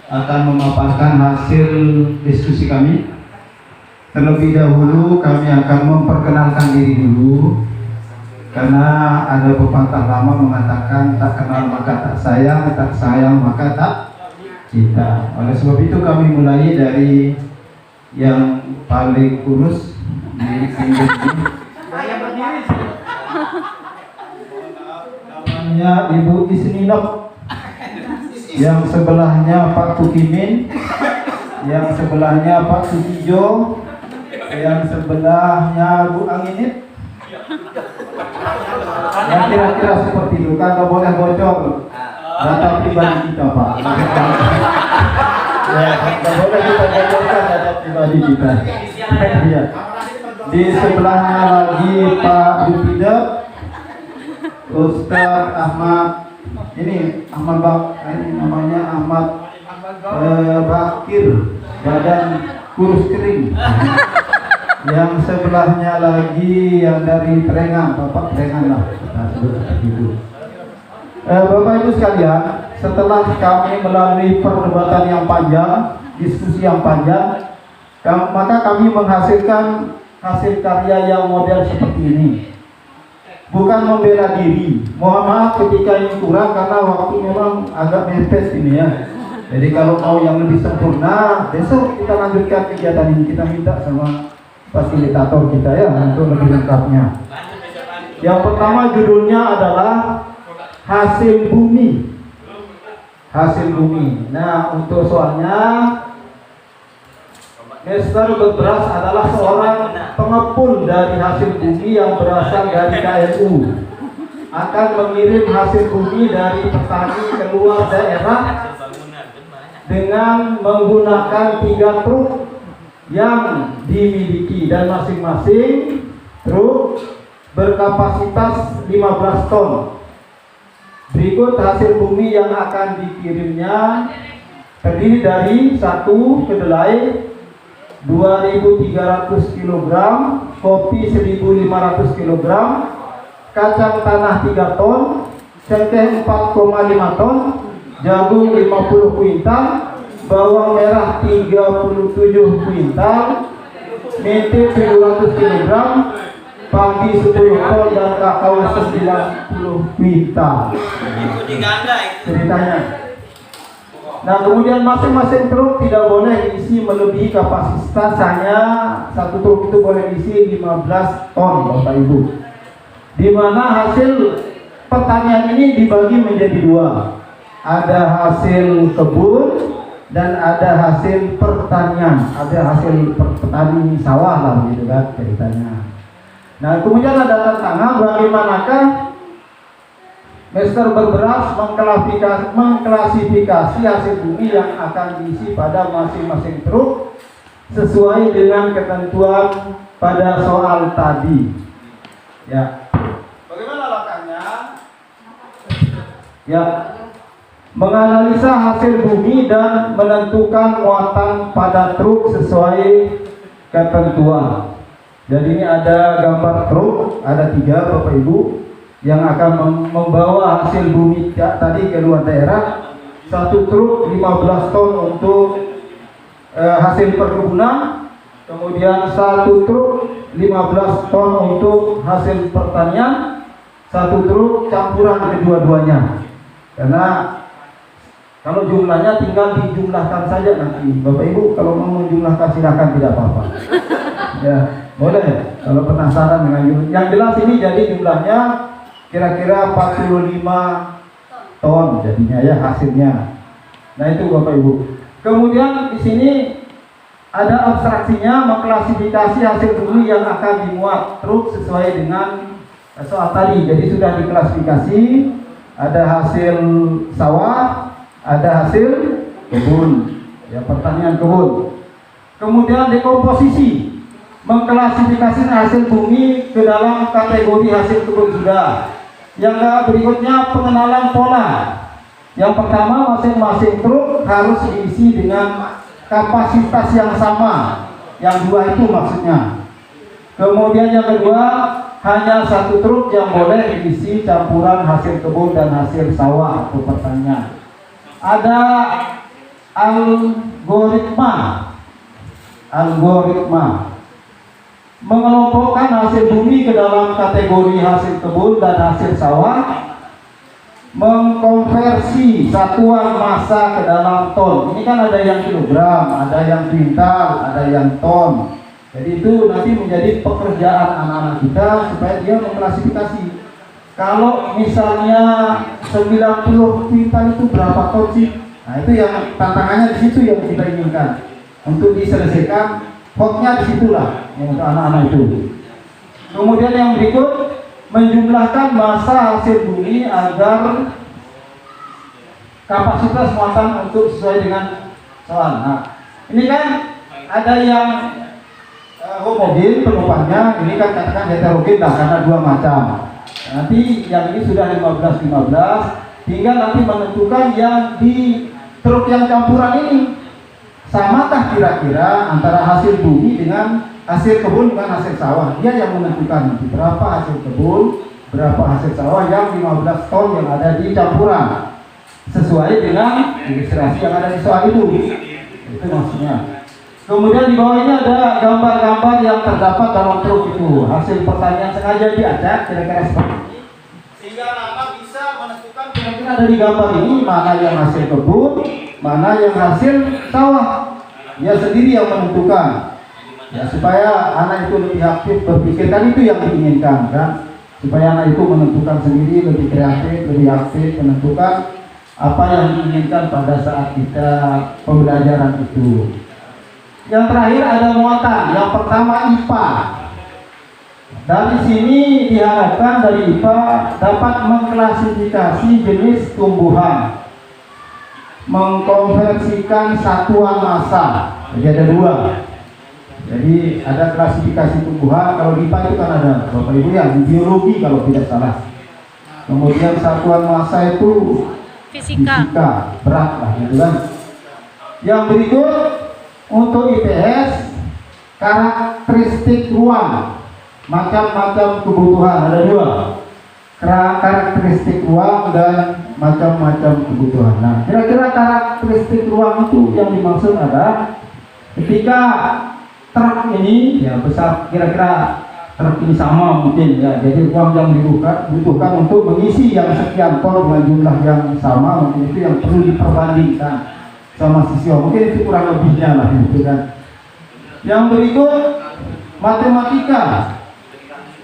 akan memaparkan hasil diskusi kami. Terlebih dahulu kami akan memperkenalkan diri dulu, karena ada pepatah lama mengatakan tak kenal maka tak sayang maka tak cinta. Oleh sebab itu kami mulai dari yang paling kurus di pinggir ini. Namanya Ibu Isninop, yang sebelahnya Pak Tukimin, yang sebelahnya Pak Sutijo, yang sebelahnya Bu Anginit. Yang kira-kira seperti itu. Kalau boleh bocor data pribadi kita, Pak. Ya, kalau boleh kita bocorkan data pribadi kita. Ya. Di sebelahnya lagi Pak Yupida, Ustaz Ahmad, ini namanya Ahmad Bakir, badan kurus kering. Yang sebelahnya lagi yang dari Trengan, Bapak Trengan lah, kita sebut seperti itu. Bapak Ibu sekalian, setelah kami melalui perdebatan yang panjang, diskusi yang panjang, maka kami menghasilkan hasil karya yang model seperti ini. Bukan membela diri. Mohon maaf ketika ini kurang karena waktu memang agak mepet ini ya. Jadi kalau mau yang lebih sempurna, besok kita lanjutkan kegiatan ini. Kita minta sama fasilitator kita ya untuk lebih lengkapnya. Yang pertama judulnya adalah hasil bumi. Hasil bumi. Nah, untuk soalnya, Mr. Berberas adalah seorang pengepul dari hasil bumi yang berasal dari KNU. Akan mengirim hasil bumi dari petani keluar daerah dengan menggunakan 3 truk yang dimiliki, dan masing-masing truk berkapasitas 15 ton. Berikut hasil bumi yang akan dikirimnya. Terdiri dari 1 kedelai 2.300 kg, kopi 1.500 kg, kacang tanah 3 ton, cengkeh 4,5 ton, jagung 50 kuintal, bawang merah 37 kuintal, mente 700 kg, padi 10 ton, dan kakao 90 kuintal. Itu diganda itu ceritanya. Nah, kemudian masing-masing truk tidak boleh diisi melebihi kapasitas, hanya 1 truk itu boleh diisi 15 ton, Bapak Ibu. Di mana hasil pertanian ini dibagi menjadi 2. Ada hasil kebun dan ada hasil pertanian, ada hasil petani sawah lah gitu kan ceritanya. Nah, kemudian ada tantangan bagaimanakah Mr. Berberas mengklasifikasi hasil bumi yang akan diisi pada masing-masing truk sesuai dengan ketentuan pada soal tadi. Ya. Bagaimana langkahnya? Ya. Menganalisa hasil bumi dan menentukan muatan pada truk sesuai ketentuan. Jadi ini ada gambar truk, ada 3 Bapak Ibu, yang akan membawa hasil bumi tadi ke luar daerah. 1 truk 15 ton untuk hasil perkebunan, kemudian 1 truk 15 ton untuk hasil pertanian, 1 truk campuran kedua-duanya. Karena kalau jumlahnya tinggal dijumlahkan saja nanti. Bapak Ibu kalau mau menjumlahkan silakan, tidak apa-apa. Ya, boleh. Kalau penasaran dengan jumlah. Yang jelas ini jadi jumlahnya kira-kira 45 ton jadinya ya hasilnya. Nah, itu Bapak Ibu. Kemudian di sini ada abstraksinya, mengklasifikasi hasil bumi yang akan dimuat truk sesuai dengan soal tadi. Jadi sudah diklasifikasi, ada hasil sawah, ada hasil kebun, ya pertanian kebun. Kemudian dekomposisi, mengklasifikasi hasil bumi ke dalam kategori hasil kebun sudah. Yang berikutnya pengenalan pola. Yang pertama, masing-masing truk harus diisi dengan kapasitas yang sama. Yang 2 itu maksudnya. Kemudian yang kedua, hanya 1 truk yang boleh diisi campuran hasil kebun dan hasil sawah atau pertanian. Ada algoritma mengelompokkan hasil bumi ke dalam kategori hasil kebun dan hasil sawah, mengkonversi satuan massa ke dalam ton. Ini kan ada yang kilogram, ada yang kuintal, ada yang ton. Jadi itu nanti menjadi pekerjaan anak-anak kita supaya dia mengklasifikasi. Kalau misalnya 90 kuintal itu berapa ton sih? Nah itu yang tantangannya di situ yang kita inginkan untuk diselesaikan. Hotnya disitulah yang untuk anak-anak itu. Kemudian yang berikut, menjumlahkan massa hasil bumi agar kapasitas muatan untuk sesuai dengan soal. Nah, ini kan ada yang homogen penumpangnya, ini kan katakan heterogen lah karena dua macam. Nanti yang ini sudah 15-15, tinggal nanti menentukan yang di truk yang campuran ini. Samakah kira-kira antara hasil bumi dengan hasil kebun dengan hasil sawah? Dia yang menentukan nanti berapa hasil kebun, berapa hasil sawah yang 15 ton yang ada di campuran sesuai dengan ilustrasi yang ada di soal itu. Itu maksudnya. Kemudian di bawah ini ada gambar-gambar yang terdapat dalam truk itu. Hasil pertanian sengaja diacak kira-kira seperti ini, sehingga anak bisa menentukan kira-kira dari gambar ini mana yang hasil kebun, mana yang hasil sawah. Dia sendiri yang menentukan, ya, supaya anak itu lebih aktif berpikir, kan itu yang diinginkan kan, supaya anak itu menentukan sendiri, lebih kreatif, lebih aktif menentukan apa yang diinginkan pada saat kita pembelajaran itu. Yang terakhir ada muatan. Yang pertama IPA. Dari sini diharapkan dari IPA dapat mengklasifikasi jenis tumbuhan, mengkonversikan satuan massa. Jadi ada dua. Jadi ada klasifikasi tumbuhan. Kalau di IPA itu kan ada Bapak Ibu ya, di biologi kalau tidak salah. Kemudian satuan massa itu fisika berat lah gitu kan. Yang berikut untuk IPS, karakteristik ruang, macam-macam kebutuhan ada dua. Karakteristik ruang dan macam-macam kebutuhan. Nah, kira-kira karakteristik ruang itu yang dimaksud adalah ketika truk ini ya besar, kira-kira truk ini sama mungkin ya. Jadi ruang yang dibutuhkan untuk mengisi yang sekian ton dengan jumlah yang sama, mungkin itu yang perlu diperbandingkan sama siswa. Mungkin itu kurang lebihnya lah gitu kan. Yang berikut matematika,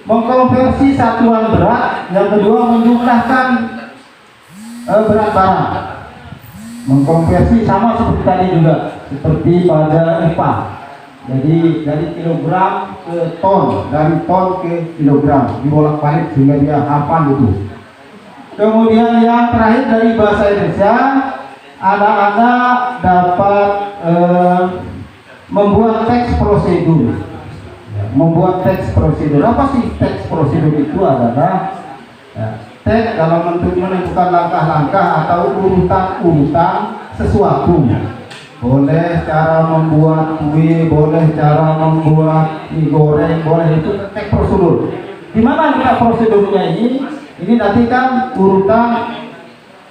mengkonversi satuan berat. Yang kedua menjumlahkan berat barang, mengkonversi sama seperti tadi juga, seperti pada IPA. Jadi dari kilogram ke ton, dari ton ke kilogram, dibolak-balik sehingga dia hafal itu. Kemudian yang terakhir dari bahasa Indonesia, anak-anak dapat membuat teks prosedur. Membuat teks prosedur. Apa sih teks prosedur itu? Adalah teks dalam bentuk menentukan langkah-langkah atau urutan-urutan sesuatu. Boleh cara membuat kue, boleh cara membuat mie goreng, boleh, itu teks prosedur. Di mana kita prosedurnya ini? Ini nanti kan urutan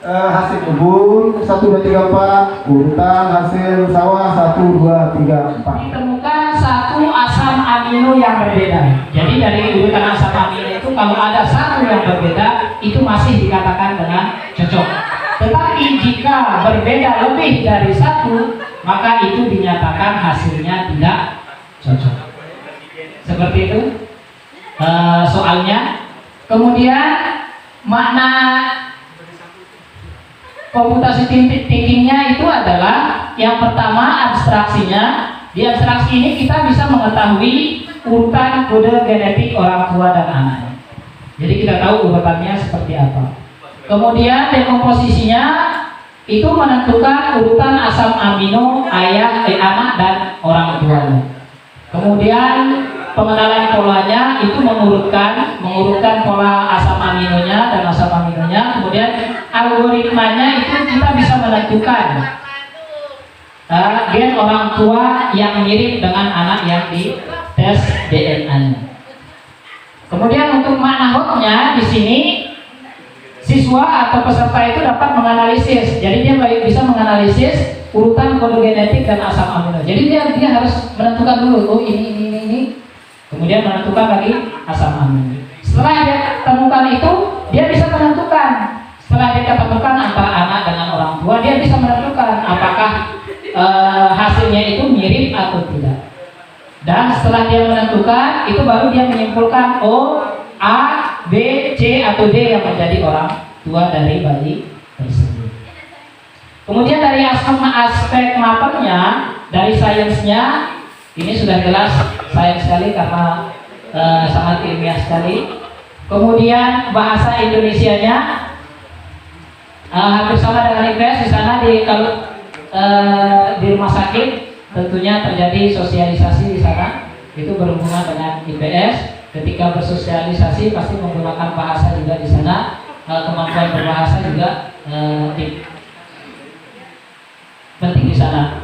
hasil kebun 1, 2, 3, 4, urutan hasil sawah 1, 2, 3, 4. Ditemukan satu asam amino yang berbeda. Jadi dari urutan asam amino itu kalau ada satu yang berbeda itu masih dikatakan dengan cocok. Tetapi jika berbeda lebih dari satu, maka itu dinyatakan hasilnya tidak cocok. Seperti itu soalnya. Kemudian makna komputasi thinkingnya itu adalah yang pertama abstraksinya. Di abstraksi ini kita bisa mengetahui urutan kode genetik orang tua dan anak. Jadi kita tahu urutannya seperti apa. Kemudian dekomposisinya itu menentukan urutan asam amino ayah, anak dan orang tuanya. Kemudian pengenalan polanya itu mengurutkan pola asam aminonya dan asam aminonya. Kemudian algoritmanya itu kita bisa menentukan gen orang tua yang mirip dengan anak yang di tes DNA-nya. Kemudian untuk makna hotnya di sini, siswa siswa atau peserta itu dapat menganalisis. Jadi dia bisa menganalisis urutan kode genetik dan asam amino. Jadi dia harus menentukan dulu, oh ini. Kemudian menentukan lagi asam amino. Setelah dia temukan itu, dia bisa menentukan. Setelah dia ketemukan antara anak dengan orang tua, dia bisa menentukan apakah hasilnya itu mirip atau tidak. Dan setelah dia menentukan, itu baru dia menyimpulkan A, B, C atau D yang menjadi orang tua dari bayi tersebut. Kemudian dari aspek mapernya, dari sainsnya, ini sudah jelas sains sekali karena sangat ilmiah sekali. Kemudian bahasa Indonesianya hampir sama dengan IPS. Di sana di rumah sakit tentunya terjadi sosialisasi di sana, itu berhubungan dengan IPS. Ketika bersosialisasi pasti menggunakan bahasa juga di sana, kemampuan berbahasa juga penting di sana.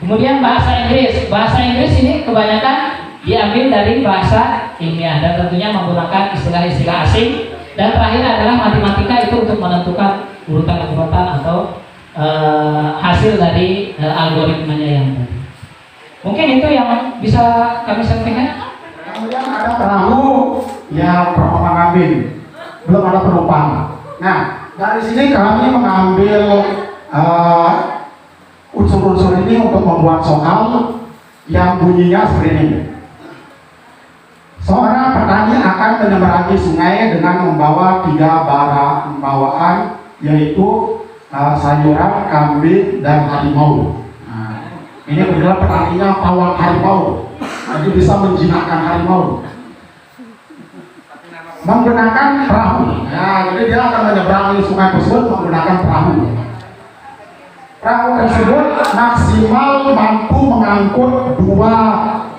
Kemudian bahasa Inggris ini kebanyakan diambil dari bahasa ilmiah dan tentunya menggunakan istilah-istilah asing. Dan terakhir adalah matematika, itu untuk menentukan urutan-urutan atau hasil dari algoritmanya yang tadi. Mungkin itu yang bisa kami sampaikan. Kemudian ada perahu yang mengambil, belum ada penumpang. Nah, dari sini kami mengambil unsur-unsur ini untuk membuat soal yang bunyinya seperti ini. Seorang petani akan menyeberangi sungai dengan membawa 3 barang bawaan, yaitu sayuran, kambing, dan harimau. Nah, ini kebetulan petaninya pawang harimau, jadi bisa menjinakkan harimau. Menggunakan perahu, ya, jadi dia akan menyeberangi sungai tersebut menggunakan perahu. Perahu tersebut maksimal mampu mengangkut 2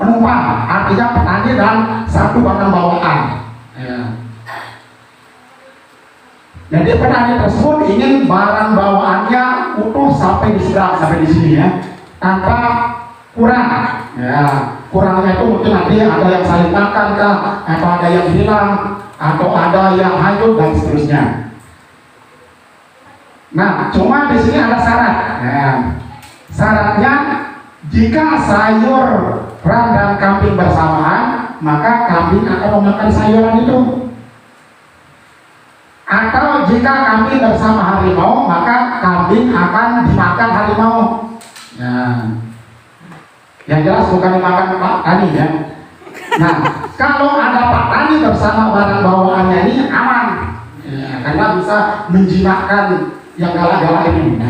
penumpang, artinya petani dan 1 barang bawaan. Ya. Jadi petani tersebut ingin barang bawaannya utuh sampai di sini ya, tanpa kurang. Ya, kurangnya itu mungkin nanti ada yang saling makan kah, atau ada yang hilang, atau ada yang hanyut dan seterusnya. Nah, cuma di sini ada syarat. Ya. Syaratnya, jika sayuran dan kambing bersamaan, maka kambing akan memakan sayuran itu. Atau jika kambing bersama harimau, maka kambing akan dimakan harimau. Ya. Yang jelas bukan dimakan Pak Tani ya. Nah, kalau ada Pak Tani bersama barang bawaannya ini aman, ya, karena bisa menjinakkan yang galak-galak ini.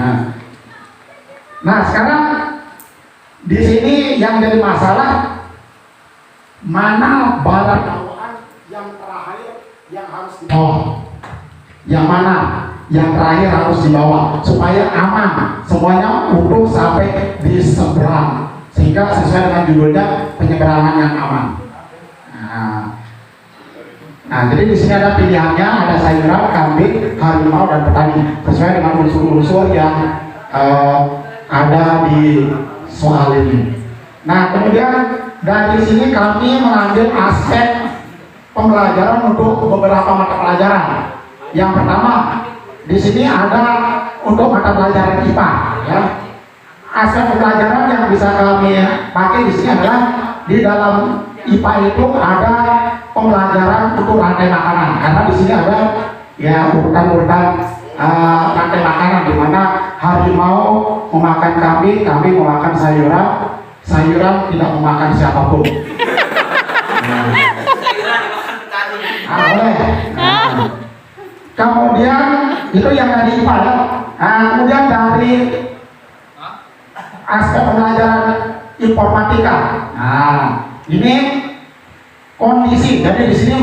Nah, sekarang di sini yang jadi masalah, mana barang bawaan yang terakhir yang harus dibawa, yang mana yang terakhir harus dibawa supaya aman, semuanya utuh sampai di seberang, sehingga sesuai dengan judulnya penyeberangan yang aman. Nah, jadi di sini ada pilihannya, ada sayuran, kambing, harimau, dan petani sesuai dengan unsur-unsur yang ada di soal ini. Nah, kemudian dari sini kami mengambil aspek pembelajaran untuk beberapa mata pelajaran. Yang pertama, di sini ada untuk mata pelajaran IPA. Ya. Aspek pembelajaran yang bisa kami pakai di sini adalah di dalam IPA itu ada pembelajaran untuk rantai makanan, karena di sini ada ya urutan-urutan rantai makanan, di mana harimau memakan kambing, kambing memakan sayuran, sayuran tidak memakan siapapun. Boleh. Kemudian itu yang tadi IPA ya. Kemudian dari aspek pembelajaran informatika. Nah, ini kondisi. Jadi di sini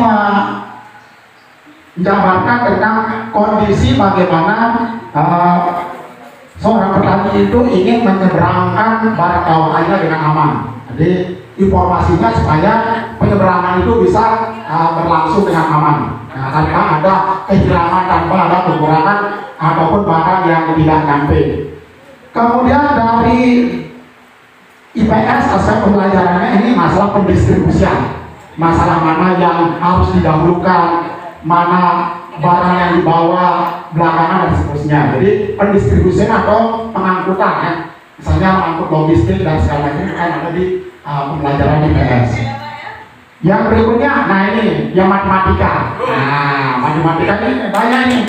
menjabarkan tentang kondisi bagaimana seorang petani itu ingin menyeberangkan barang bawaannya dengan aman. Jadi informasinya supaya penyeberangan itu bisa berlangsung dengan aman, tanpa ada kehilangan, tanpa ada kekurangan ataupun barang yang tidak nyampe. Kemudian dari IPS aspek pembelajarannya ini masalah pendistribusian, masalah mana yang harus didahulukan, mana barang yang dibawa belakangan dan seterusnya. Jadi pendistribusian atau pengangkutan ya. Misalnya mengangkut logistik dan segala macam kan ada di pembelajaran IPS. Yang berikutnya, nah ini yang matematika. Nah, matematika ini banyak nih.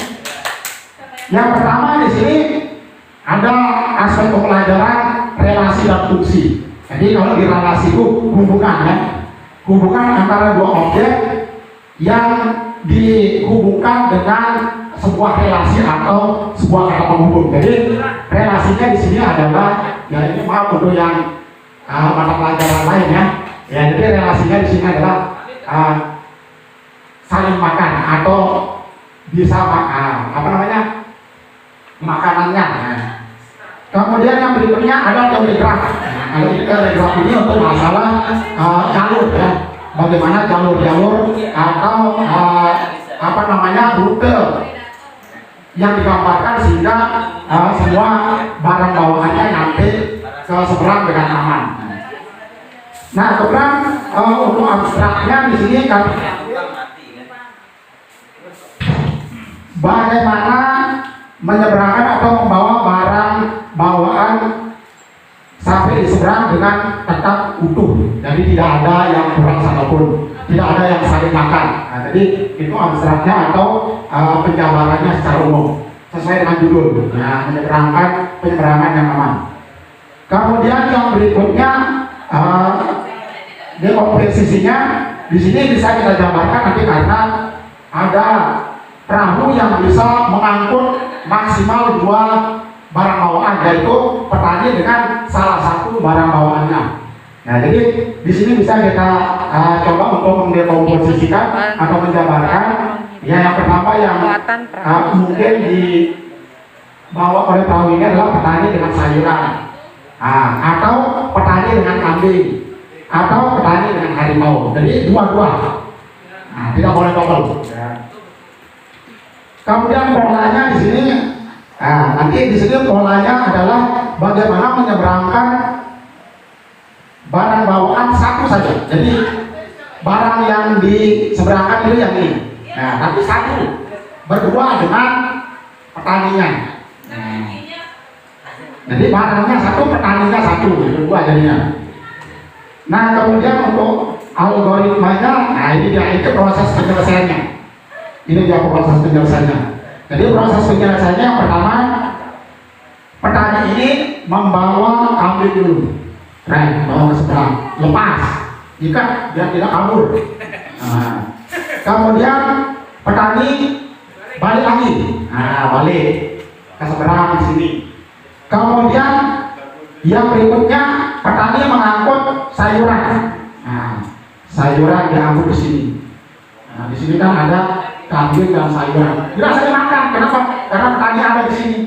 Yang pertama di sini ada aspek pembelajaran relasi dan fungsi. Jadi kalau di relasi itu hubungan ya, hubungan antara dua objek yang dihubungkan dengan sebuah relasi atau sebuah kata penghubung. Jadi relasinya di sini adalah ya ini maaf untuk yang mata pelajaran lain ya. Ya jadi relasinya di sini adalah saling makan atau bisa apa namanya makanannya. Nah. Kemudian yang berikutnya ada telegraf. Nah, kalau telegraf ini untuk masalah jalur ya, bagaimana jalur-jalur atau apa namanya rute yang digambarkan sehingga semua barang bawaannya nanti ke seberang dengan aman. Nah, kemudian untuk abstraknya di sini kan bagaimana menyeberangkan atau membawa barang bawaan sampai di seberang dengan tetap utuh. Jadi tidak ada yang kurang satupun, tidak ada yang saling makan. Nah, jadi itu abstraknya atau penjabarannya secara umum sesuai dengan judul. Nah, menyeberangkan penyeberangan yang aman. Kemudian yang berikutnya dekomposisinya di sini bisa kita gambarkan nanti karena ada perahu yang bisa mengangkut maksimal 2 barang bawaan, yaitu petani dengan salah satu barang bawaannya. Nah, jadi di sini bisa kita coba untuk mendekomposisikan atau menjabarkan. Ya, yang pertama yang mungkin dibawa oleh perahu ini adalah petani dengan sayuran, atau petani dengan kambing, atau petani dengan harimau. Jadi dua-dua. Nah, tidak boleh double. Ya. Kemudian polanya di sini, nanti di sini polanya adalah bagaimana menyeberangkan barang bawaan satu saja. Jadi barang yang diseberangkan itu yang ini. Nah, tapi satu berdua dengan petaninya. Jadi barangnya satu, petaninya satu, berdua jadinya. Nah, kemudian untuk algoritmanya, nah ini dia, itu proses penyelesaiannya. Ini dia proses penyelesaiannya. Jadi proses penyelesaiannya yang pertama, petani ini membawa kambing dulu, bawa ke seberang, lepas, jika dia tidak kabur. Nah, kemudian petani balik lagi, balik ke seberang di sini. Kemudian yang berikutnya petani mengangkut sayuran. Nah, sayuran diangkut di sini. Nah, di sini kan ada kambing dan sayuran. Tidak saya makan. Kenapa? Karena petani ada di sini.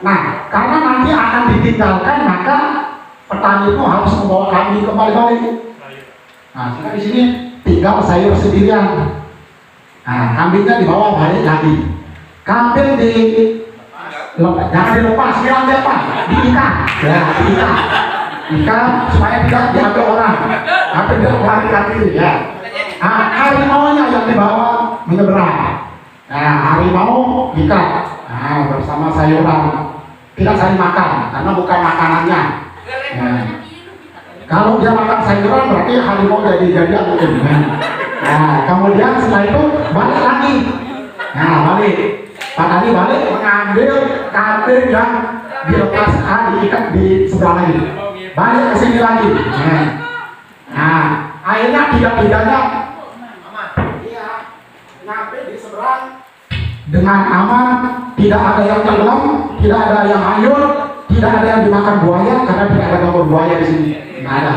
Nah, karena nanti akan ditinggalkan, maka petani itu harus membawa kambing kembali balik. Nah, di sini tinggal sayur sendirian. Nah, kambingnya dibawa balik lagi. Kambing jangan dilepas, bilang dia apa? Diikat. Ya, diikat. Ikat supaya tidak diambil orang. Tapi dia melarikan diri ya. Harimaunya yang dibawa menyeberang. Nah, harimau ikat bersama sayuran, tidak saling makan karena bukan makanannya. Nah, kalau dia makan sayuran berarti harimau jadi mungkin. Nah, kemudian setelah itu balik lagi. Nah, balik. Petani balik mengambil kambing yang dilepas diikat di sebelah lagi. Balik ke sini lagi. Nah, akhirnya tidak-tidaknya nyampe di seberang dengan aman, tidak ada yang tenggelam, tidak ada yang hanyut, tidak ada yang dimakan buaya karena tidak ada gambar buaya di sini. Nggak ada.